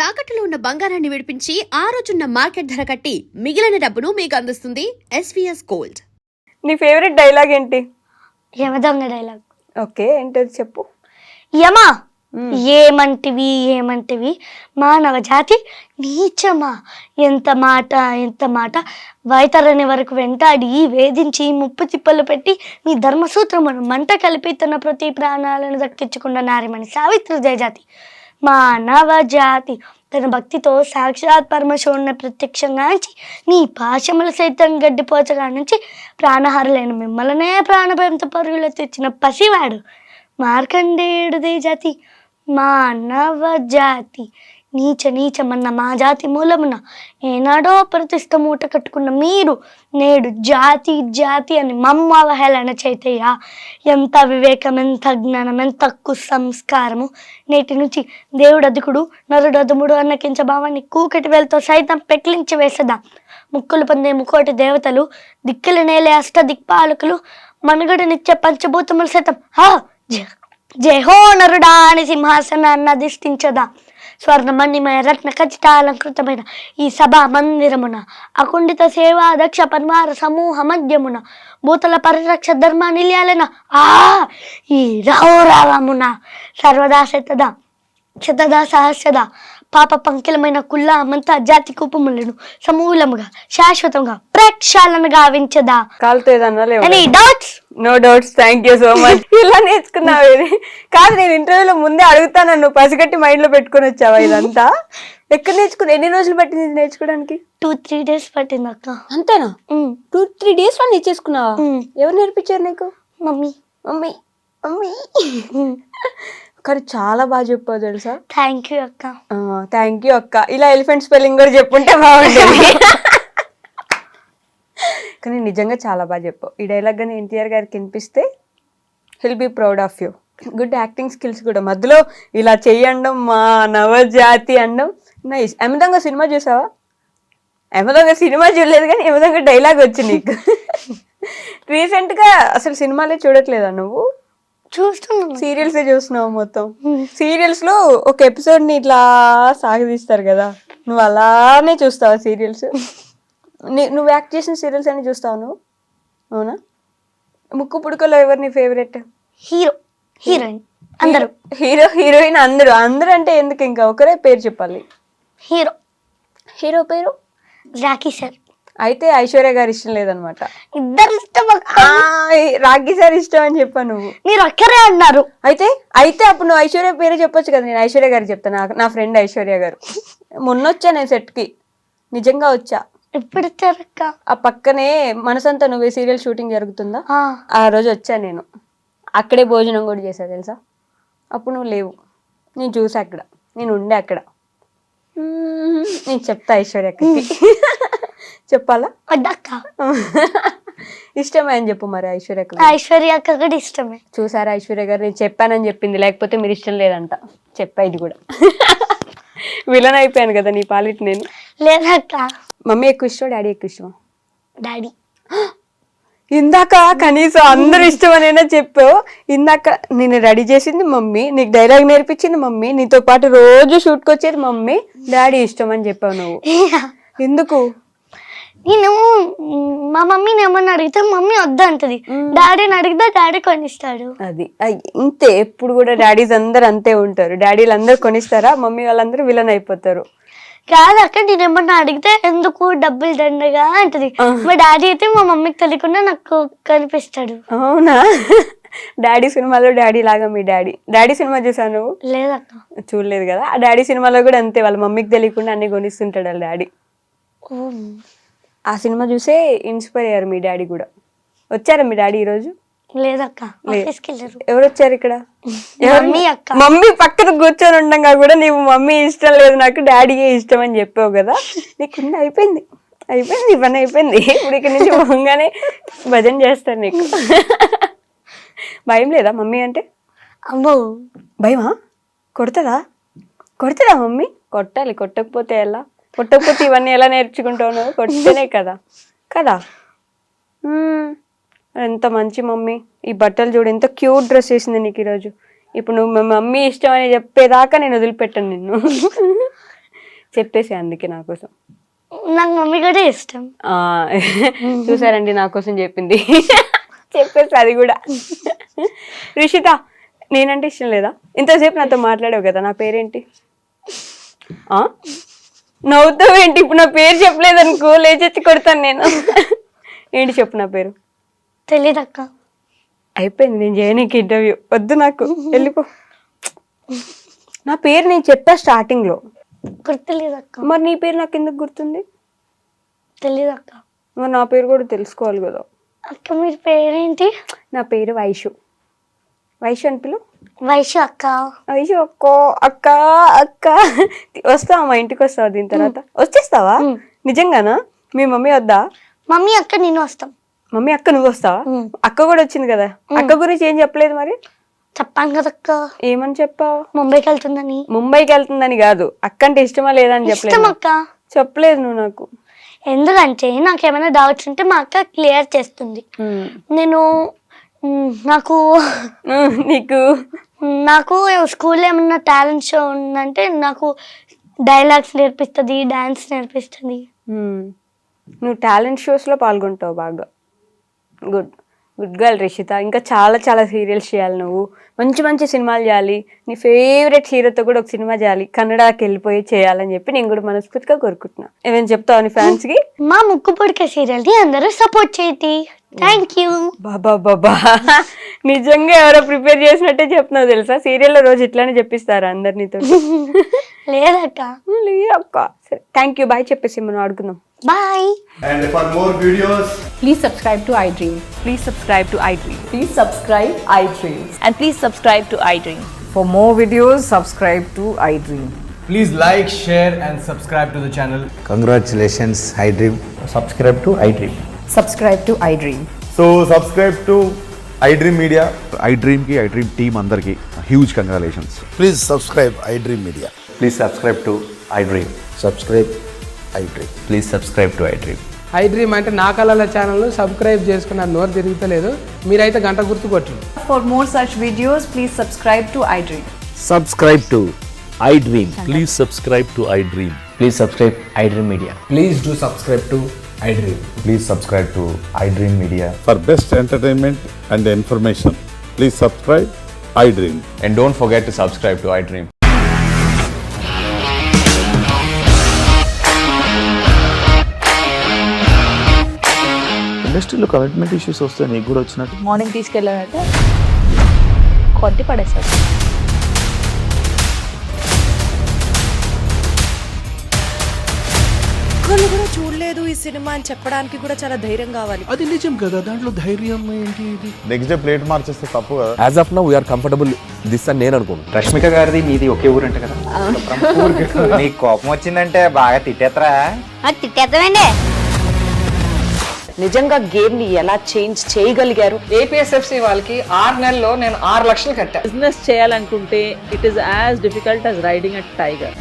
తాకట్టులో ఉన్న బంగారాన్ని విడిపించి ఆ రోజున్న మార్కెట్ ధర కట్టి మిగిలిన డబ్బును మీకు అందిస్తుంది ఎస్వీఎస్ గోల్డ్. నీ ఫేవరెట్ డైలాగ్ ఏంటి? యమదొంగ డైలాగ్. ఓకే, ఏంటది చెప్పు. యమా ఏమంటివి మానవ జాతి నీచమా, ఎంత మాట వైతరణి వరకు వెంటాడి వేధించి ముప్పు తిప్పలు పెట్టి నీ ధర్మసూత్రమును మంట కలిపి తన ప్రతి ప్రాణాలను దక్కించుకున్న నారిమణి సావిత్రి జయజాతి. మానవ జాతి తన భక్తితో సాక్షాత్ పరమశివుని ప్రత్యక్షంగా నుంచి నీ పాశములు సైతం గడ్డిపోచగా నుంచి ప్రాణహారులైన మిమ్మల్నే ప్రాణభయంతో పరుగులు తెచ్చిన పసివాడు మార్కండేయుడు జాతి. మానవ జాతి నీచమన్న మా జాతి మూలమున ఏనాడో ప్రతిష్ట మూట కట్టుకున్న మీరు నేడు జాతి అని మమ్మ అవహేళన చేతయ్యా. ఎంత వివేకం, ఎంత జ్ఞానం, ఎంత కుసంస్కారము. నేటి నుంచి దేవుడు అధికుడు నరుడు అదుముడు అన్న కించ భావాన్ని కూకటి వేలతో సైతం పెకిలించి వేసదా. ముక్కులు పొందే ముకోటి దేవతలు, దిక్కులు నేలే అష్ట దిక్పాలకులు, మనుగడనిచ్చే పంచభూతములు సైతం జయహో నరుడా అని సింహాసనాన్ని అధిష్ఠించదా. స్వర్ణమణిమయ రత్న ఖచ్చితాలంకృతమైన ఈ సభా మందిరమున అకుండిత సేవా దక్ష పరివార సమూహ మధ్యమున భూతల పరిరక్ష ధర్మ నిలయాలన ఈ రామున సర్వదా శతదా సహస్రదా పాప పంకిలమైన కుల్లా మంతా జాతి కూపములను సమూలముగా శాశ్వతంగా ప్రక్షాళన గావించదా. No doubts, thank you so much. ఇలా నేర్చుకున్నావు కాదు, నేను ఇంటర్వ్యూలో ముందే అడుగుతాను, నువ్వు పసిగట్టి మైండ్ లో పెట్టుకుని వచ్చావా ఇదంతా? ఎక్కడ నేర్చుకున్నా? ఎన్ని రోజులు పట్టింది నేర్చుకోవడానికి? 2-3 days పట్టింది అక్క. అంతేనా? 2-3 days లో నేర్చేసుకున్నావా? ఎవరు నేర్పించారు నీకు? మమ్మీ. కానీ చాలా బాగా చెప్పావు తెలుసా. థ్యాంక్ యూ అక్క. థ్యాంక్ యూ అక్క. ఇలా ఎలిఫెంట్ స్పెల్లింగ్ కూడా చెప్పుంటే బాగుండేది. కానీ నిజంగా చాలా బాగా చెప్పావు. ఈ డైలాగ్ కానీ ఎన్టీఆర్ గారికి వినిపిస్తే he'll be proud of you. Good acting skills కూడా. మధ్యలో ఇలా చెయ్యండం, మా నవజాతి అనడం నైస్. యమదొంగ సినిమా చూసావా? యమదొంగ సినిమా చూడలేదు కానీ యమదొంగ డైలాగ్ వచ్చి నీకు. రీసెంట్గా అసలు సినిమాలే చూడట్లేదా నువ్వు? చూస్తున్నాను. సీరియల్సే చూస్తున్నావు మొత్తం. సీరియల్స్ లో ఒక ఎపిసోడ్ ని ఇట్లా సాగదీస్తారు కదా, నువ్వు అలానే చూస్తావా సీరియల్స్? నువ్వు యాక్ట్ చేసిన సీరియల్స్ అని చూస్తావు నువ్వు? అవునా? ముక్కు పుడకలో ఎవరు నీ ఫేవరెట్? హీరోయిన్ అందరూ. హీరోయిన్ అందరూ అంటే ఎందుకు? ఇంకా ఒకరే పేరు చెప్పాలి. హీరో పేరు రాఖీ సార్. అయితే ఐశ్వర్య గారు ఇష్టం లేదనమాట. ఇద్దరు ఇష్టం. రాఖీ సార్ ఇష్టం అని చెప్పా నువ్వు. మీరు ఒక్కరే అన్నారు. అయితే అప్పుడు నువ్వు ఐశ్వర్య పేరే చెప్పొచ్చు కదా. నేను ఐశ్వర్య గారు చెప్తాను. నా ఫ్రెండ్ ఐశ్వర్య గారు. మొన్న వచ్చా నేను సెట్ కి, నిజంగా వచ్చా. ఎప్పుడు వచ్చారక్క? ఆ పక్కనే మనసంతా నువ్వే సీరియల్ షూటింగ్ జరుగుతుందా, ఆ రోజు వచ్చా నేను. అక్కడే భోజనం కూడా చేసా తెలుసా. అప్పుడు నువ్వు లేవు, నేను చూసా అక్కడ, నేను ఉండే అక్కడ. నేను చెప్తా ఐశ్వర్యకి. చెప్పాలా? ఇష్టమే అని చెప్పు మరి. ఐశ్వర్య అక్క కూడా ఇష్టమే. చూసారా ఐశ్వర్య గారు, నేను చెప్పానని చెప్పింది, లేకపోతే మీరు ఇష్టం లేదంట. చెప్పా ఇది కూడా. విలన్ అయిపోయాను కదా నీ పాలిటి నేను. లేదక్క. మమ్మీ ఎక్కువ ఇష్టం, డాడీ ఎక్కువ ఇష్టమా? డాడీ. ఇందాక కనీసం అందరు ఇష్టం అనేనా చెప్పావు. ఇందాక నేను రెడీ చేసింది మమ్మీ, నీకు డైలాగ్ నేర్పించింది మమ్మీ, నీతో పాటు రోజు షూట్కి వచ్చేది మమ్మీ, డాడీ ఇష్టం అని చెప్పావు నువ్వు. ఎందుకు? నేను మా మమ్మీని ఏమన్నా అడిగితే మమ్మీ వద్దంటది, డాడీని అడిగితే డాడీ కొనిస్తాడు. అది ఇంతే. ఎప్పుడు కూడా డాడీస్ అందరు అంతే ఉంటారు. డాడీలు అందరు కొనిస్తారా, మమ్మీ వాళ్ళందరూ విలన్ అయిపోతారు. కాదక్క, నేను ఏమన్నా అడిగితే ఎందుకు డబ్బులు దండగా అంటది. మా డాడీ అయితే మా మమ్మీకి తెలియకుండా నాకు కనిపిస్తాడు. అవునా? డాడీ సినిమాలో డాడీ లాగా మీ డాడీ సినిమా చూసాను నువ్వు? లేదక్క. చూడలేదు కదా. ఆ డాడీ సినిమాలో కూడా అంతే, వాళ్ళ మమ్మీకి తెలియకుండా అన్ని కొనిస్తుంటాడు వాళ్ళ డాడీ. ఆ సినిమా చూసే ఇన్స్పైర్ అయ్యారు మీ డాడీ కూడా. వచ్చారా మీ డాడీ ఈరోజు? లేదక్క. ఎవరు వచ్చారు ఇక్కడ? అక్క. మమ్మీ పక్కన కూర్చొని ఉండగా కూడా నీవు మమ్మీ ఇష్టం లేదు నాకు డాడీయే ఇష్టం అని చెప్పావు కదా. నీకు అయిపోయింది పని అయిపోయింది. ఇప్పుడు ఇక్కడ నుంచి పోగానే భజన చేస్తారు నీకు. భయం లేదా మమ్మీ అంటే? అమ్మో భయమా? కొడతదా మమ్మీ? కొట్టాలి, కొట్టకపోతే ఎలా? కొట్టకపోతే ఇవన్నీ ఎలా నేర్చుకుంటావు నువ్వు? కొట్టితేనే కదా. ఎంత మంచి మమ్మీ. ఈ బట్టలు చూడు, ఎంత క్యూట్ డ్రెస్ వేసింది నీకు ఈరోజు. ఇప్పుడు నువ్వు మమ్మీ ఇష్టం అని చెప్పేదాకా నేను వదిలిపెట్టాను నిన్ను. చెప్పేసి అందుకే నా కోసం. నాకు మమ్మీ కూడా ఇష్టం. చూసారండి నా కోసం చెప్పింది. చెప్పేసి అది కూడా. రిషిత, నేనంటే ఇష్టం లేదా? ఇంతసేపు నాతో మాట్లాడావు కదా, నా పేరేంటి? నవ్వుతావేంటి? ఇప్పుడు నా పేరు చెప్పలేదనుకో లేచెత్తి కొడతాను నేను. ఏంటి చెప్పు నా పేరు? తెలీదక్క. అయిపోయింది, నేను చేయనీకి ఇంటర్వ్యూ వద్దు నాకు, వెళ్ళిపో. నా పేరు నేను చెప్పా స్టార్టింగ్ లో. గుర్తులేదక్క. మరి నీ పేరు నాకు ఎందుకు గుర్తుంది? తెలీదక్క. మరి నా పేరు కూడా తెలుసుకోవాలి కదా. అక్క మీ పేరేంటి? నా పేరు వైషు. వైషు అని పిలు. వైషు అక్క. వైషు అక్క. అక్క అక్క వస్తావా? మా ఇంటికి వస్తావా? దీని తర్వాత వచ్చేస్తావా? నిజంగానా? మీ మమ్మీ వద్దా? మమ్మీ అక్క నేను వస్తాం. మమ్మీ అక్క నువ్వు వస్తావా? అక్క కూడా వచ్చింది కదా. అక్క గురించి ఏం చెప్పలేదు మరి? చెప్పాను కదక్క. ఏమని చెప్పావు? ముంబైకి వెళ్తుందని. ముంబైకి వెళ్తుందని కాదు, అక్క అంటే ఇష్టమా లేదా అని ఇష్టం చెప్పలేదు. అక్క. చెప్పలేదు నువ్వు నాకు. ఎందుకంటే నాకు ఏమైనా డౌట్స్ ఉంటే మా అక్క క్లియర్ చేస్తుంది. నేను నాకు నాకు స్కూల్లో ఏమన్నా టాలెంట్ షో ఉందంటే నాకు డైలాగ్స్ నేర్పిస్తుంది, డాన్స్ నేర్పిస్తుంది. నువ్వు టాలెంట్ షోస్ లో పాల్గొంటావు బాగా. Good good girl Rishita. ఇంకా చాలా చాలా సీరియల్స్ చేయాలి నువ్వు. మంచి మంచి సినిమాలు చేయాలి. నీ ఫేవరెట్ హీరోతో కూడా ఒక సినిమా చేయాలి. కన్నడకి వెళ్ళిపోయి చేయాలని చెప్పి నేను కూడా మనస్ఫూర్తిగా కోరుకుంటున్నా. ఏమైనా చెప్తావు నీ ఫ్యాన్స్ కి? మా ముక్కు పొడికే సీరియల్ ని అందరూ సపోర్ట్ చేయండి. Thank you. బాబా బాబా, నిజంగా ఎవరో ప్రిపేర్ చేసినట్టే చెప్తున్నావు తెలుసా. సీరియల్లో రోజు ఇట్లానే చెప్పిస్తారా అందరినీతో? లేదక్క. లేదక్క. సరే థ్యాంక్ యూ, బాయ్ చెప్పేసి మనం ఆడుకుందాం. Bye. And for more videos, Please subscribe to iDream. Please subscribe to iDream. Please subscribe iDream. And please subscribe to iDream. For more videos, subscribe to iDream. please like, share and subscribe to the channel. Congratulations, iDream. Subscribe to iDream. Subscribe to iDream. So subscribe to iDream Media. iDream ki iDream team అందరికి huge congratulations. Please subscribe iDream Media. Please subscribe to iDream. Subscribe iDream. Please subscribe to iDream. iDream అంటే నా కళల channel subscribe చేసుకున్న నోరు తిరుగుతలేదు. మీరైతే గంట గుర్తు కొట్టండి. For more such videos, please subscribe to iDream. Subscribe to iDream. Please subscribe to iDream. Please subscribe iDream Media. Please do subscribe to iDream. Please subscribe to iDream Media. For best entertainment and information, please subscribe iDream. And don't forget to subscribe to iDream. ఇండస్ట్రీలో commitment issues వస్తే నీకు కూడా వచ్చినట్టు. Morning తీసుకెళ్ళాడంటే కొట్టి పడేశాడు. ఒక్కళ్ళు కూడా చూడలేదు ఈ సినిమా అని చెప్పడానికి కూడా చాలా ధైర్యం కావాలి. అది నిజం కదా, దాంట్లో ధైర్యం ఏంటి? ఇది నెక్స్ట్ డే ప్లేట్ మార్చేస్తే తప్పు కదా. As of now, we are comfortable this అని నేను అనుకుంటున్నాను. రష్మిక గారిది మీది ఒకే ఊరంట కదా? నీకు కోపం వచ్చిందంటే బాగా తిట్టేత్తరా? తిట్టేద్దామండి. నిజంగా గేమ్ ని ఎలా చేంజ్ చేయగలిగారు? ఏపీఎస్ఎఫ్సి వాళ్ళకి 6 నెలల్లో నేను 6 లక్షలు కట్టా. బిజినెస్ చేయాలనుకుంటే it is as difficult as riding a tiger.